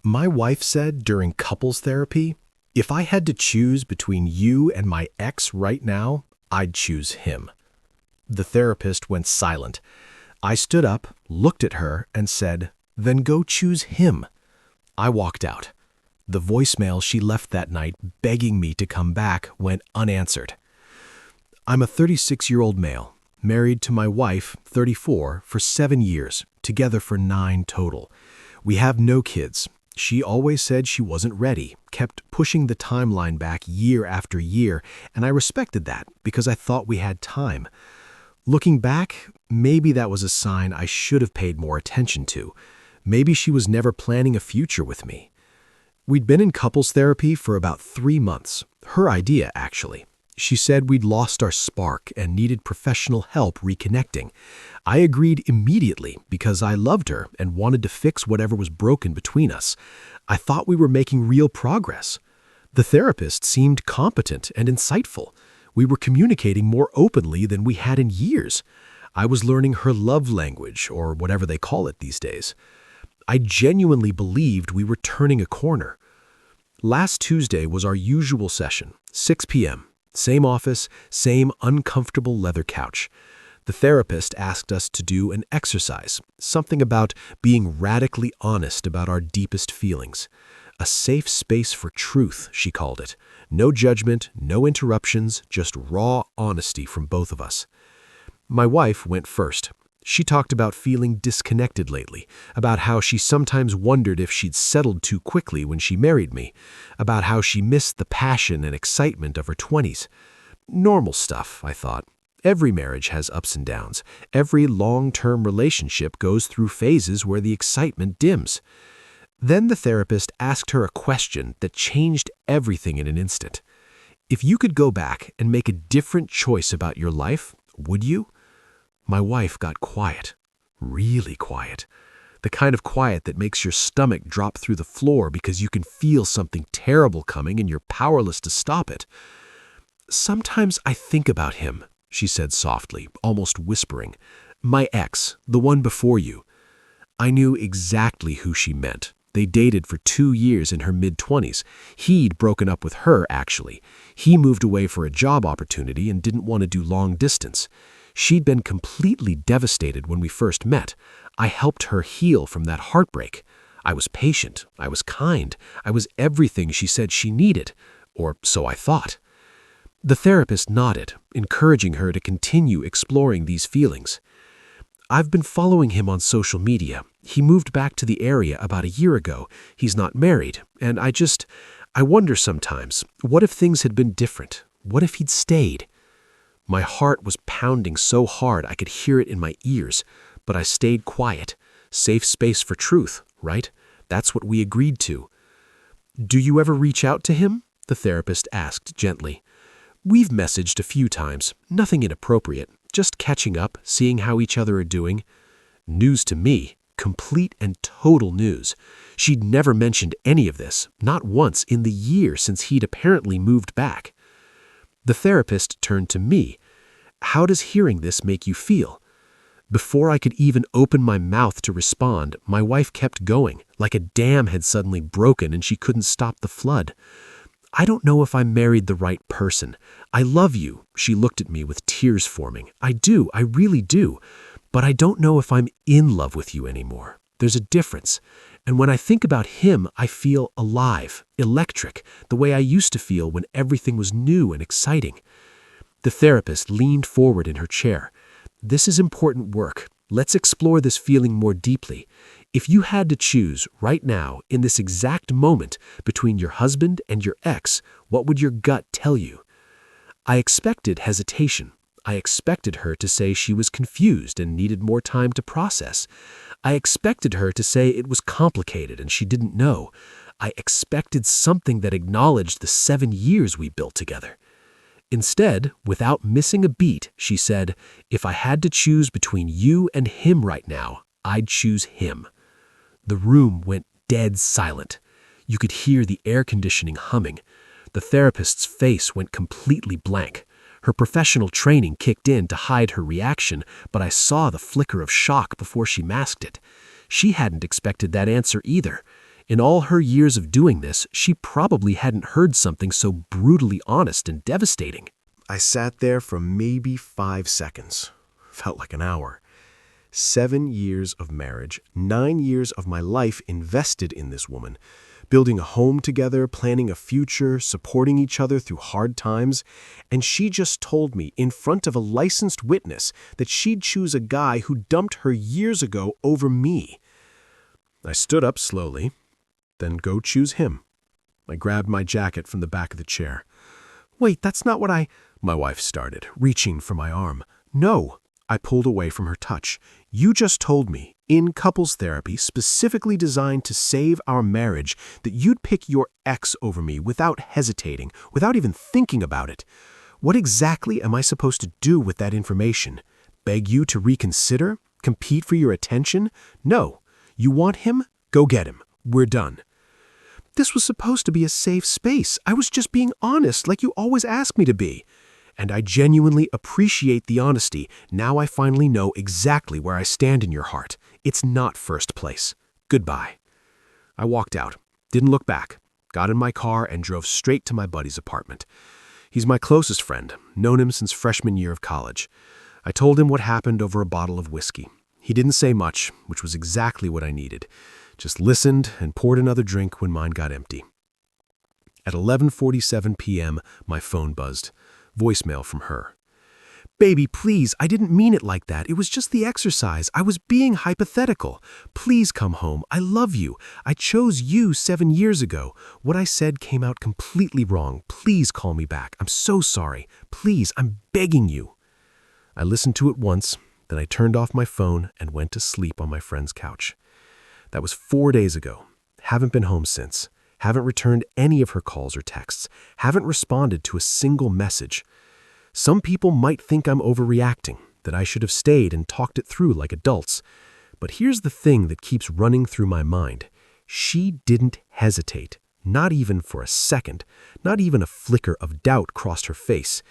My wife said during couples therapy, if I had to choose between you and my ex right now, I'd choose him. The therapist went silent. I stood up, looked at her, and said, then go choose him. I walked out. The voicemail she left that night begging me to come back went unanswered. I'm a 36-year-old male, married to my wife, 34, for 7 years, together for 9 total. We have no kids. She always said she wasn't ready, kept pushing the timeline back year after year, and I respected that because I thought we had time. Looking back, maybe that was a sign I should have paid more attention to. Maybe she was never planning a future with me. We'd been in couples therapy for about 3 months. Her idea, actually. She said we'd lost our spark and needed professional help reconnecting. I agreed immediately because I loved her and wanted to fix whatever was broken between us. I thought we were making real progress. The therapist seemed competent and insightful. We were communicating more openly than we had in years. I was learning her love language, or whatever they call it these days. I genuinely believed we were turning a corner. Last Tuesday was our usual session, 6 p.m. Same office, same uncomfortable leather couch. The therapist asked us to do an exercise, something about being radically honest about our deepest feelings. A safe space for truth, she called it. No judgment, no interruptions, just raw honesty from both of us. My wife went first. She talked about feeling disconnected lately, about how she sometimes wondered if she'd settled too quickly when she married me, about how she missed the passion and excitement of her 20s. Normal stuff, I thought. Every marriage has ups and downs. Every long-term relationship goes through phases where the excitement dims. Then the therapist asked her a question that changed everything in an instant. If you could go back and make a different choice about your life, would you? My wife got quiet, really quiet. The kind of quiet that makes your stomach drop through the floor because you can feel something terrible coming and you're powerless to stop it. Sometimes I think about him, she said softly, almost whispering. My ex, the one before you. I knew exactly who she meant. They dated for 2 years in her mid-20s. He'd broken up with her, actually. He moved away for a job opportunity and didn't want to do long distance. She'd been completely devastated when we first met. I helped her heal from that heartbreak. I was patient. I was kind. I was everything she said she needed. Or so I thought. The therapist nodded, encouraging her to continue exploring these feelings. I've been following him on social media. He moved back to the area about a year ago. He's not married. And I wonder sometimes, what if things had been different? What if he'd stayed? My heart was pounding so hard I could hear it in my ears, but I stayed quiet. Safe space for truth, right? That's what we agreed to. Do you ever reach out to him? The therapist asked gently. We've messaged a few times, nothing inappropriate, just catching up, seeing how each other are doing. News to me, complete and total news. She'd never mentioned any of this, not once in the year since he'd apparently moved back. The therapist turned to me. How does hearing this make you feel? Before I could even open my mouth to respond, my wife kept going, like a dam had suddenly broken and she couldn't stop the flood. I don't know if I married the right person. I love you, she looked at me with tears forming. I do, I really do. But I don't know if I'm in love with you anymore. There's a difference. And when I think about him, I feel alive, electric, the way I used to feel when everything was new and exciting. The therapist leaned forward in her chair. This is important work. Let's explore this feeling more deeply. If you had to choose right now, in this exact moment, between your husband and your ex, what would your gut tell you? I expected hesitation. I expected her to say she was confused and needed more time to process. I expected her to say it was complicated and she didn't know. I expected something that acknowledged the 7 years we built together. Instead, without missing a beat, she said, if I had to choose between you and him right now, I'd choose him. The room went dead silent. You could hear the air conditioning humming. The therapist's face went completely blank. Her professional training kicked in to hide her reaction, but I saw the flicker of shock before she masked it. She hadn't expected that answer either. In all her years of doing this, she probably hadn't heard something so brutally honest and devastating. I sat there for maybe 5 seconds. Felt like an hour. 7 years of marriage, 9 years of my life invested in this woman, building a home together, planning a future, supporting each other through hard times, and she just told me in front of a licensed witness that she'd choose a guy who dumped her years ago over me. I stood up slowly, then go choose him. I grabbed my jacket from the back of the chair. "Wait, that's not what my wife started, reaching for my arm. "No." I pulled away from her touch. "You just told me, in couples therapy specifically designed to save our marriage, that you'd pick your ex over me without hesitating, without even thinking about it. What exactly am I supposed to do with that information? Beg you to reconsider? Compete for your attention? No. You want him? Go get him. We're done." This was supposed to be a safe space. I was just being honest, like you always ask me to be. And I genuinely appreciate the honesty. Now I finally know exactly where I stand in your heart. It's not first place. Goodbye. I walked out, didn't look back, got in my car and drove straight to my buddy's apartment. He's my closest friend, known him since freshman year of college. I told him what happened over a bottle of whiskey. He didn't say much, which was exactly what I needed. Just listened and poured another drink when mine got empty. At 11:47 p.m., my phone buzzed. Voicemail from her. "Baby, please, I didn't mean it like that. It was just the exercise. I was being hypothetical. Please come home. I love you. I chose you 7 years ago. What I said came out completely wrong. Please call me back. I'm so sorry. Please, I'm begging you." I listened to it once, then I turned off my phone and went to sleep on my friend's couch. That was 4 days ago. Haven't been home since. Haven't returned any of her calls or texts. Haven't responded to a single message. Some people might think I'm overreacting, that I should have stayed and talked it through like adults. But here's the thing that keeps running through my mind. She didn't hesitate, not even for a second. Not even a flicker of doubt crossed her face.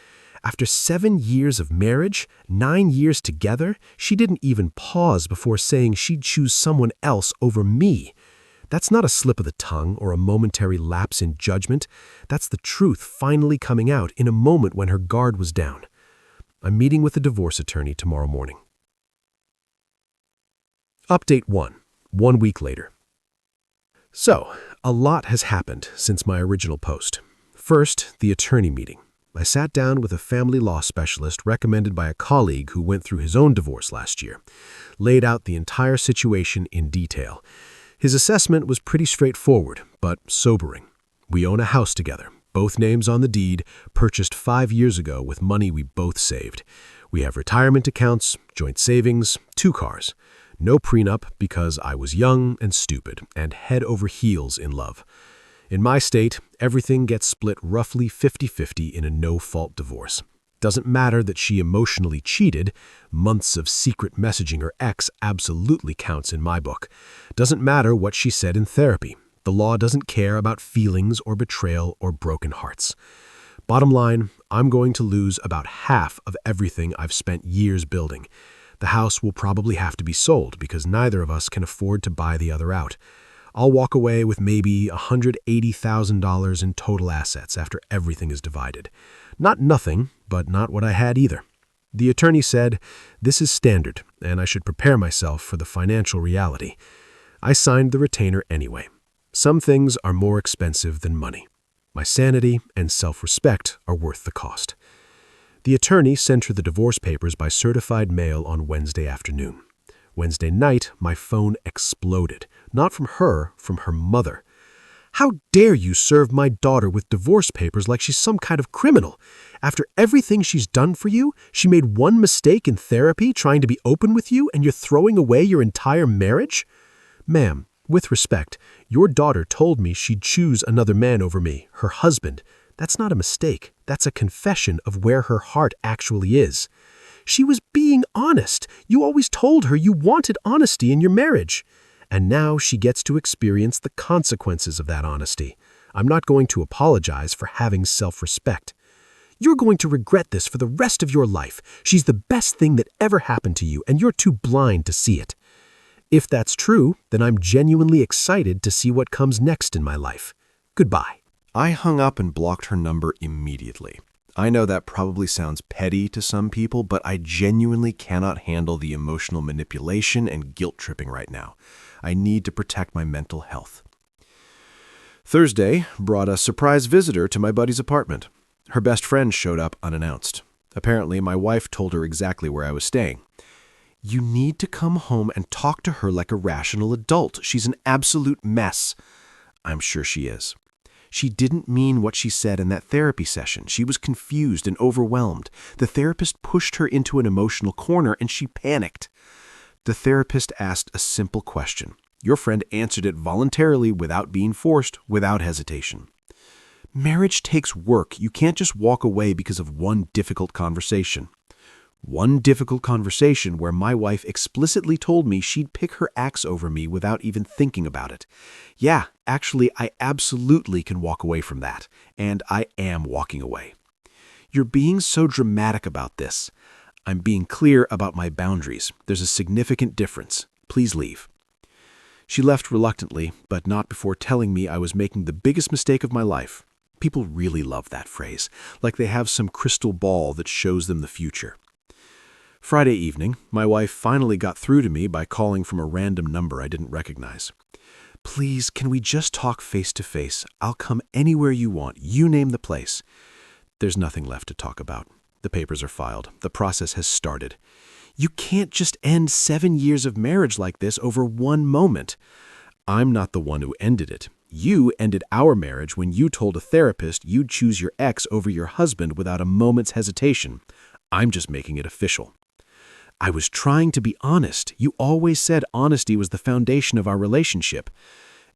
After 7 years of marriage, 9 years together, she didn't even pause before saying she'd choose someone else over me. That's not a slip of the tongue or a momentary lapse in judgment. That's the truth finally coming out in a moment when her guard was down. I'm meeting with a divorce attorney tomorrow morning. Update 1 week later. So, a lot has happened since my original post. First, the attorney meeting. I sat down with a family law specialist recommended by a colleague who went through his own divorce last year. Laid out the entire situation in detail. His assessment was pretty straightforward, but sobering. We own a house together, both names on the deed, purchased 5 years ago with money we both saved. We have retirement accounts, joint savings, 2 cars. No prenup because I was young and stupid and head over heels in love. In my state, everything gets split roughly 50-50 in a no-fault divorce. Doesn't matter that she emotionally cheated. Months of secret messaging her ex absolutely counts in my book. Doesn't matter what she said in therapy. The law doesn't care about feelings or betrayal or broken hearts. Bottom line, I'm going to lose about half of everything I've spent years building. The house will probably have to be sold because neither of us can afford to buy the other out. I'll walk away with maybe $180,000 in total assets after everything is divided. Not nothing, but not what I had either. The attorney said, this is standard, and I should prepare myself for the financial reality. I signed the retainer anyway. Some things are more expensive than money. My sanity and self-respect are worth the cost. The attorney sent her the divorce papers by certified mail on Wednesday afternoon. Wednesday night, my phone exploded. Not from her, from her mother. How dare you serve my daughter with divorce papers like she's some kind of criminal? After everything she's done for you, she made one mistake in therapy trying to be open with you and you're throwing away your entire marriage? Ma'am, with respect, your daughter told me she'd choose another man over me, her husband. That's not a mistake. That's a confession of where her heart actually is. She was being honest. You always told her you wanted honesty in your marriage. And now she gets to experience the consequences of that honesty. I'm not going to apologize for having self-respect. You're going to regret this for the rest of your life. She's the best thing that ever happened to you, and you're too blind to see it. If that's true, then I'm genuinely excited to see what comes next in my life. Goodbye." I hung up and blocked her number immediately. I know that probably sounds petty to some people, but I genuinely cannot handle the emotional manipulation and guilt-tripping right now. I need to protect my mental health. Thursday brought a surprise visitor to my buddy's apartment. Her best friend showed up unannounced. Apparently, my wife told her exactly where I was staying. "You need to come home and talk to her like a rational adult. She's an absolute mess." I'm sure she is. She didn't mean what she said in that therapy session. She was confused and overwhelmed. The therapist pushed her into an emotional corner and she panicked. The therapist asked a simple question. Your friend answered it voluntarily, without being forced, without hesitation. Marriage takes work. You can't just walk away because of one difficult conversation. One difficult conversation where my wife explicitly told me she'd pick her axe over me without even thinking about it. Yeah, actually, I absolutely can walk away from that, and I am walking away. You're being so dramatic about this. I'm being clear about my boundaries. There's a significant difference. Please leave. She left reluctantly, but not before telling me I was making the biggest mistake of my life. People really love that phrase, like they have some crystal ball that shows them the future. Friday evening, my wife finally got through to me by calling from a random number I didn't recognize. "Please, can we just talk face to face? I'll come anywhere you want. You name the place." There's nothing left to talk about. The papers are filed. The process has started. You can't just end 7 years of marriage like this over one moment. I'm not the one who ended it. You ended our marriage when you told a therapist you'd choose your ex over your husband without a moment's hesitation. I'm just making it official. I was trying to be honest. You always said honesty was the foundation of our relationship.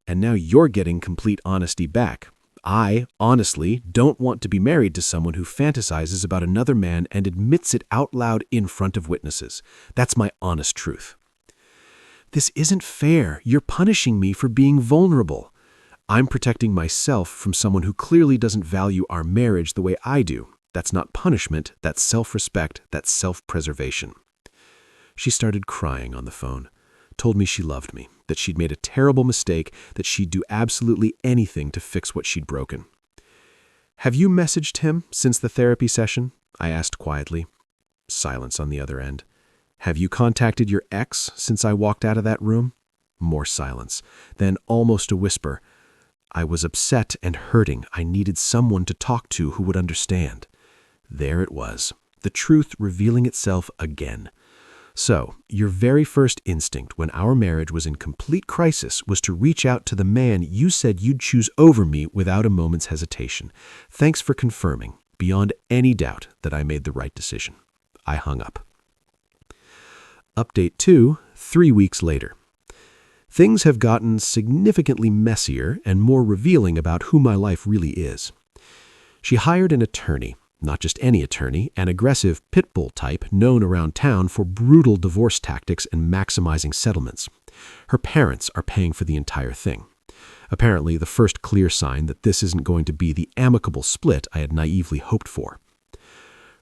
And now you're getting complete honesty back. I, honestly, don't want to be married to someone who fantasizes about another man and admits it out loud in front of witnesses. That's my honest truth. This isn't fair. You're punishing me for being vulnerable. I'm protecting myself from someone who clearly doesn't value our marriage the way I do. That's not punishment. That's self-respect. That's self-preservation. She started crying on the phone, told me she loved me, that she'd made a terrible mistake, that she'd do absolutely anything to fix what she'd broken. "Have you messaged him since the therapy session?" I asked quietly. Silence on the other end. "Have you contacted your ex since I walked out of that room?" More silence. Then almost a whisper. I was upset and hurting. I needed someone to talk to who would understand. There it was, the truth revealing itself again. So, your very first instinct when our marriage was in complete crisis was to reach out to the man you said you'd choose over me without a moment's hesitation. Thanks for confirming, beyond any doubt, that I made the right decision. I hung up. Update 2, 3 weeks later. Things have gotten significantly messier and more revealing about who my life really is. She hired an attorney. Not just any attorney, an aggressive pit bull type known around town for brutal divorce tactics and maximizing settlements. Her parents are paying for the entire thing. Apparently, the first clear sign that this isn't going to be the amicable split I had naively hoped for.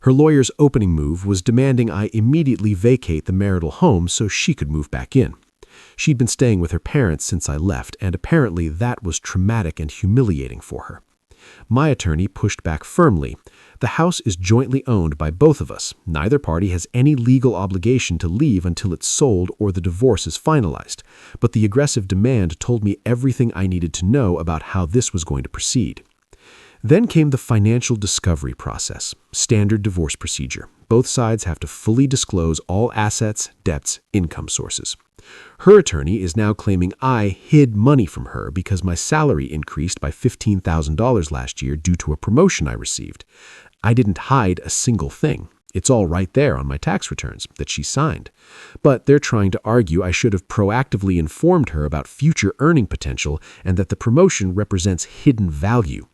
Her lawyer's opening move was demanding I immediately vacate the marital home so she could move back in. She'd been staying with her parents since I left, and apparently that was traumatic and humiliating for her. My attorney pushed back firmly. The house is jointly owned by both of us. Neither party has any legal obligation to leave until it's sold or the divorce is finalized. But the aggressive demand told me everything I needed to know about how this was going to proceed. Then came the financial discovery process, standard divorce procedure. Both sides have to fully disclose all assets, debts, income sources. Her attorney is now claiming I hid money from her because my salary increased by $15,000 last year due to a promotion I received. I didn't hide a single thing. It's all right there on my tax returns that she signed. But they're trying to argue I should have proactively informed her about future earning potential and that the promotion represents hidden value.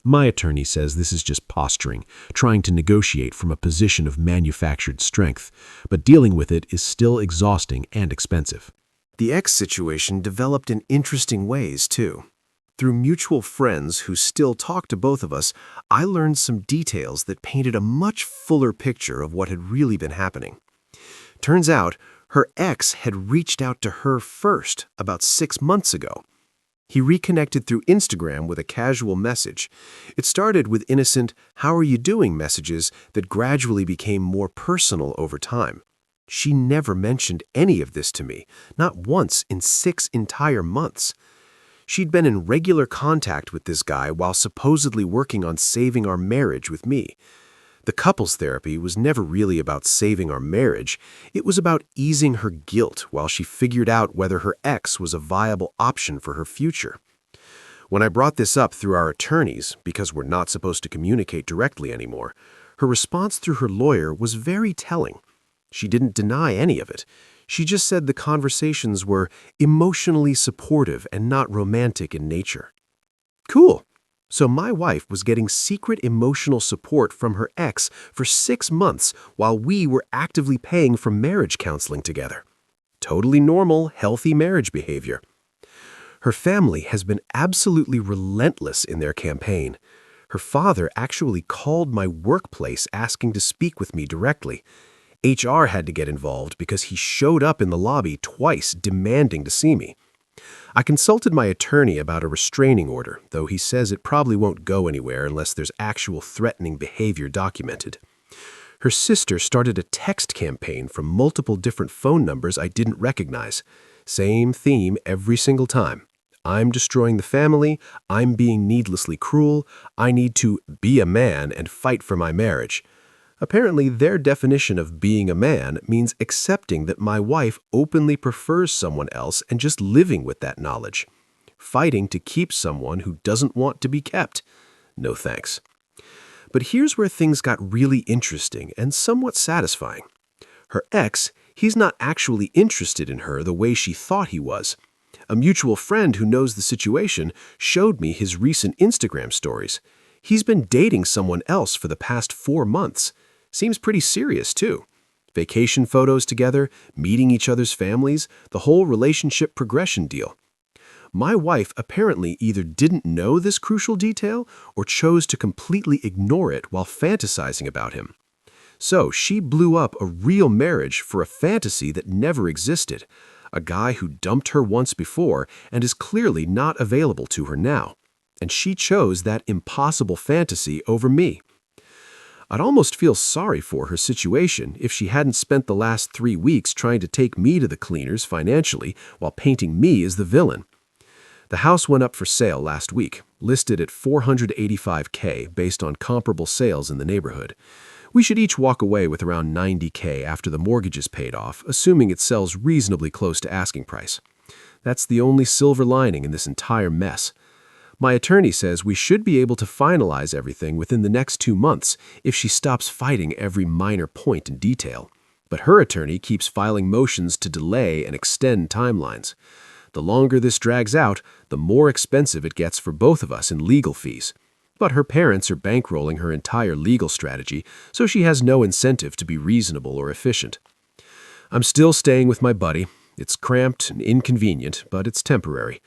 My attorney says this is just posturing, trying to negotiate from a position of manufactured strength, but dealing with it is still exhausting and expensive. The ex situation developed in interesting ways, too. Through mutual friends who still talk to both of us, I learned some details that painted a much fuller picture of what had really been happening. Turns out, Her ex had reached out to her first about 6 months ago. He reconnected through Instagram with a casual message. It started with innocent, "How are you doing?" messages that gradually became more personal over time. She never mentioned any of this to me, not once in 6 entire months. She'd been in regular contact with this guy while supposedly working on saving our marriage with me. The couples therapy was never really about saving our marriage. It was about easing her guilt while she figured out whether her ex was a viable option for her future. When I brought this up through our attorneys, because we're not supposed to communicate directly anymore, her response through her lawyer was very telling. She didn't deny any of it. She just said the conversations were emotionally supportive and not romantic in nature. Cool. So my wife was getting secret emotional support from her ex for 6 months while we were actively paying for marriage counseling together. Totally normal, healthy marriage behavior. Her family has been absolutely relentless in their campaign. Her father actually called my workplace asking to speak with me directly. HR had to get involved because he showed up in the lobby twice demanding to see me. I consulted my attorney about a restraining order, though he says it probably won't go anywhere unless there's actual threatening behavior documented. Her sister started a text campaign from multiple different phone numbers I didn't recognize. Same theme every single time. I'm destroying the family, I'm being needlessly cruel, I need to be a man and fight for my marriage. Apparently, their definition of being a man means accepting that my wife openly prefers someone else and just living with that knowledge. Fighting to keep someone who doesn't want to be kept. No thanks. But here's where things got really interesting and somewhat satisfying. Her ex, he's not actually interested in her the way she thought he was. A mutual friend who knows the situation showed me his recent Instagram stories. He's been dating someone else for the past 4 months. Seems pretty serious, too. Vacation photos together, meeting each other's families, the whole relationship progression deal. My wife apparently either didn't know this crucial detail or chose to completely ignore it while fantasizing about him. So she blew up a real marriage for a fantasy that never existed, a guy who dumped her once before and is clearly not available to her now. And she chose that impossible fantasy over me. I'd almost feel sorry for her situation if she hadn't spent the last 3 weeks trying to take me to the cleaners financially while painting me as the villain. The house went up for sale last week, listed at $485K based on comparable sales in the neighborhood. We should each walk away with around $90K after the mortgage is paid off, assuming it sells reasonably close to asking price. That's the only silver lining in this entire mess. My attorney says we should be able to finalize everything within the next 2 months if she stops fighting every minor point in detail. But her attorney keeps filing motions to delay and extend timelines. The longer this drags out, the more expensive it gets for both of us in legal fees. But her parents are bankrolling her entire legal strategy, so she has no incentive to be reasonable or efficient. I'm still staying with my buddy. It's cramped and inconvenient, but it's temporary.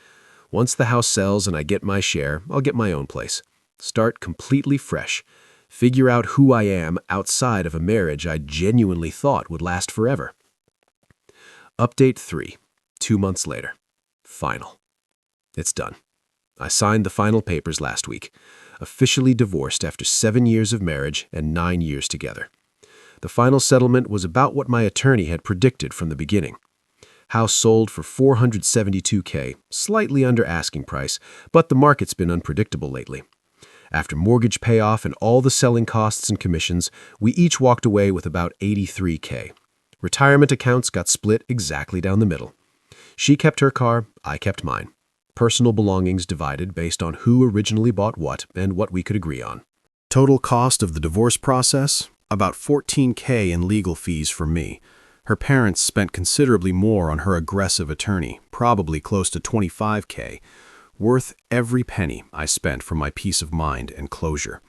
Once the house sells and I get my share, I'll get my own place. Start completely fresh. Figure out who I am outside of a marriage I genuinely thought would last forever. Update 3. 2 months later. Final. It's done. I signed the final papers last week. Officially divorced after 7 years of marriage and 9 years together. The final settlement was about what my attorney had predicted from the beginning. House sold for $472K, slightly under asking price, but the market's been unpredictable lately. After mortgage payoff and all the selling costs and commissions, we each walked away with about $83K. Retirement accounts got split exactly down the middle. She kept her car, I kept mine. Personal belongings divided based on who originally bought what and what we could agree on. Total cost of the divorce process? About $14K in legal fees for me. Her parents spent considerably more on her aggressive attorney, probably close to $25K, worth every penny I spent for my peace of mind and closure.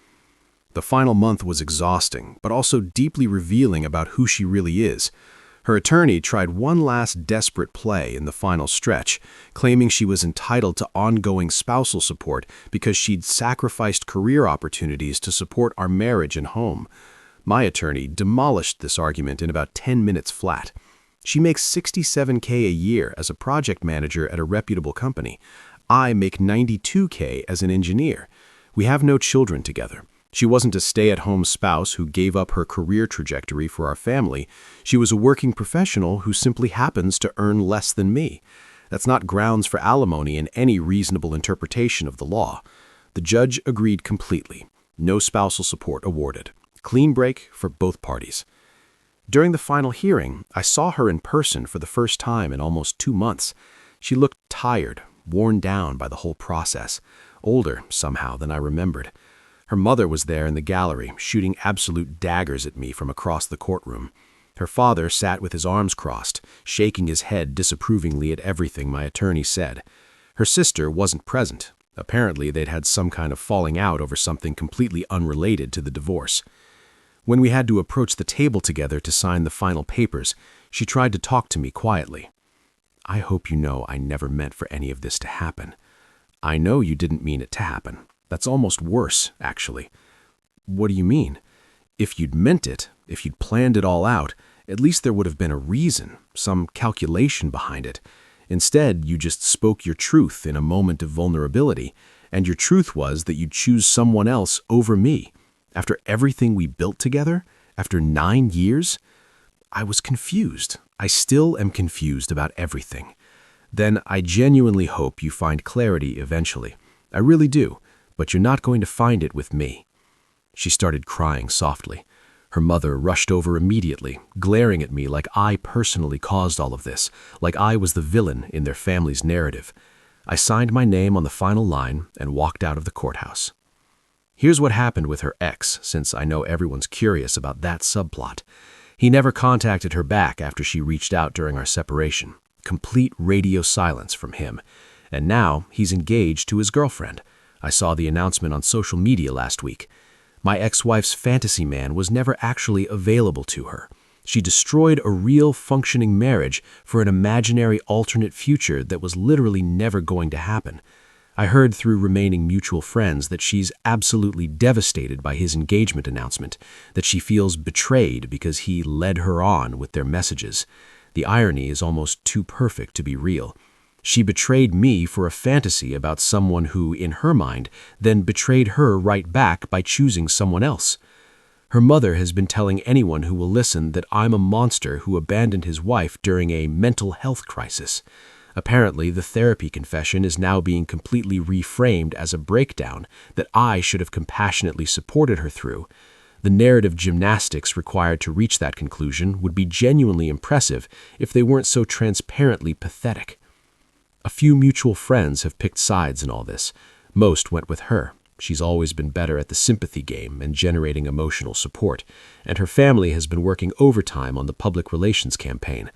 The final month was exhausting, but also deeply revealing about who she really is. Her attorney tried one last desperate play in the final stretch, claiming she was entitled to ongoing spousal support because she'd sacrificed career opportunities to support our marriage and home. My attorney demolished this argument in about 10 minutes flat. She makes $67K a year as a project manager at a reputable company. I make $92K as an engineer. We have no children together. She wasn't a stay-at-home spouse who gave up her career trajectory for our family. She was a working professional who simply happens to earn less than me. That's not grounds for alimony in any reasonable interpretation of the law. The judge agreed completely. No spousal support awarded. Clean break for both parties. During the final hearing, I saw her in person for the first time in almost 2 months. She looked tired, worn down by the whole process, older somehow than I remembered. Her mother was there in the gallery, shooting absolute daggers at me from across the courtroom. Her father sat with his arms crossed, shaking his head disapprovingly at everything my attorney said. Her sister wasn't present. Apparently, they'd had some kind of falling out over something completely unrelated to the divorce. When we had to approach the table together to sign the final papers, she tried to talk to me quietly. "I hope you know I never meant for any of this to happen." "I know you didn't mean it to happen. That's almost worse, actually." "What do you mean?" "If you'd meant it, if you'd planned it all out, at least there would have been a reason, some calculation behind it. Instead, you just spoke your truth in a moment of vulnerability, and your truth was that you'd choose someone else over me. After everything we built together, after 9 years, I was confused. I still am confused about everything. Then I genuinely hope you find clarity eventually. I really do, but you're not going to find it with me." She started crying softly. Her mother rushed over immediately, glaring at me like I personally caused all of this, like I was the villain in their family's narrative. I signed my name on the final line and walked out of the courthouse. Here's what happened with her ex, since I know everyone's curious about that subplot. He never contacted her back after she reached out during our separation. Complete radio silence from him. And now he's engaged to his girlfriend. I saw the announcement on social media last week. My ex-wife's fantasy man was never actually available to her. She destroyed a real functioning marriage for an imaginary alternate future that was literally never going to happen. I heard through remaining mutual friends that she's absolutely devastated by his engagement announcement, that she feels betrayed because he led her on with their messages. The irony is almost too perfect to be real. She betrayed me for a fantasy about someone who, in her mind, then betrayed her right back by choosing someone else. Her mother has been telling anyone who will listen that I'm a monster who abandoned his wife during a mental health crisis. Apparently, the therapy confession is now being completely reframed as a breakdown that I should have compassionately supported her through. The narrative gymnastics required to reach that conclusion would be genuinely impressive if they weren't so transparently pathetic. A few mutual friends have picked sides in all this. Most went with her. She's always been better at the sympathy game and generating emotional support, and her family has been working overtime on the public relations campaign.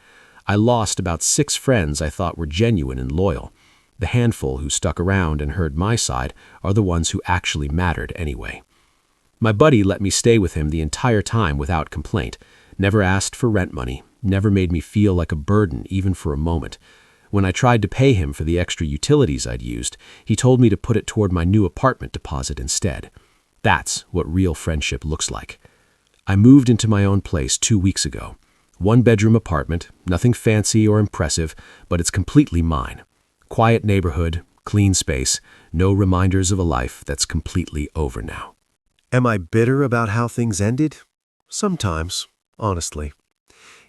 I lost about 6 friends I thought were genuine and loyal. The handful who stuck around and heard my side are the ones who actually mattered anyway. My buddy let me stay with him the entire time without complaint, never asked for rent money, never made me feel like a burden even for a moment. When I tried to pay him for the extra utilities I'd used, he told me to put it toward my new apartment deposit instead. That's what real friendship looks like. I moved into my own place 2 weeks ago. 1-bedroom apartment, nothing fancy or impressive, but it's completely mine. Quiet neighborhood, clean space, no reminders of a life that's completely over now. Am I bitter about how things ended? Sometimes, honestly.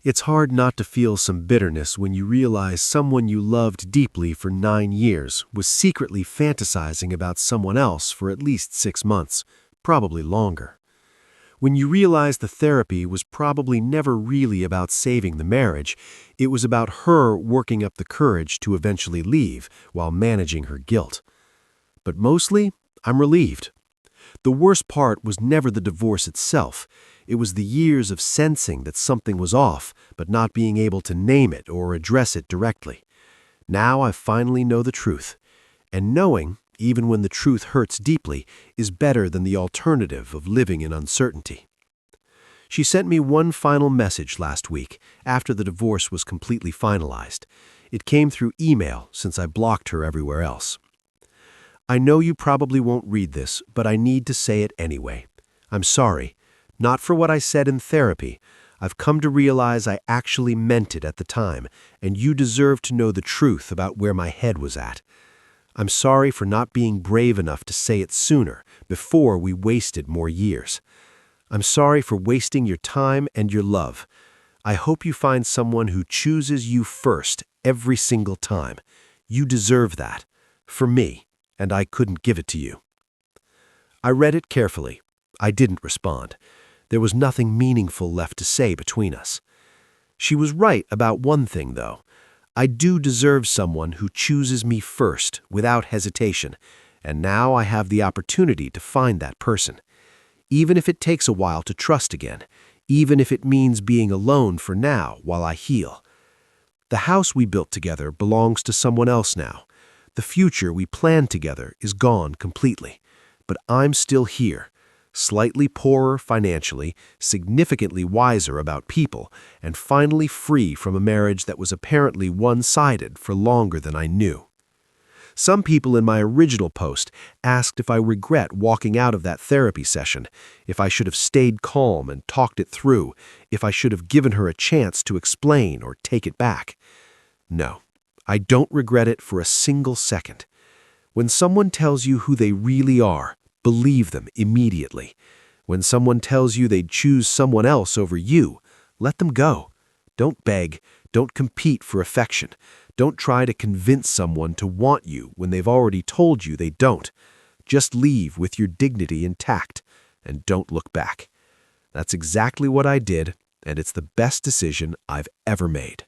It's hard not to feel some bitterness when you realize someone you loved deeply for 9 years was secretly fantasizing about someone else for at least 6 months, probably longer. When you realize the therapy was probably never really about saving the marriage, it was about her working up the courage to eventually leave while managing her guilt. But mostly, I'm relieved. The worst part was never the divorce itself. It was the years of sensing that something was off, but not being able to name it or address it directly. Now I finally know the truth. And knowing, even when the truth hurts deeply, is better than the alternative of living in uncertainty. She sent me one final message last week, after the divorce was completely finalized. It came through email since I blocked her everywhere else. I know you probably won't read this, but I need to say it anyway. I'm sorry. Not for what I said in therapy. I've come to realize I actually meant it at the time, and you deserve to know the truth about where my head was at. I'm sorry for not being brave enough to say it sooner, before we wasted more years. I'm sorry for wasting your time and your love. I hope you find someone who chooses you first every single time. You deserve that. For me, and I couldn't give it to you. I read it carefully. I didn't respond. There was nothing meaningful left to say between us. She was right about one thing, though. I do deserve someone who chooses me first, without hesitation, and now I have the opportunity to find that person. Even if it takes a while to trust again, even if it means being alone for now while I heal. The house we built together belongs to someone else now. The future we planned together is gone completely. But I'm still here, slightly poorer financially, significantly wiser about people, and finally free from a marriage that was apparently one-sided for longer than I knew. Some people in my original post asked if I regret walking out of that therapy session, if I should have stayed calm and talked it through, if I should have given her a chance to explain or take it back. No, I don't regret it for a single second. When someone tells you who they really are, believe them immediately. When someone tells you they'd choose someone else over you, let them go. Don't beg. Don't compete for affection. Don't try to convince someone to want you when they've already told you they don't. Just leave with your dignity intact and don't look back. That's exactly what I did, and it's the best decision I've ever made.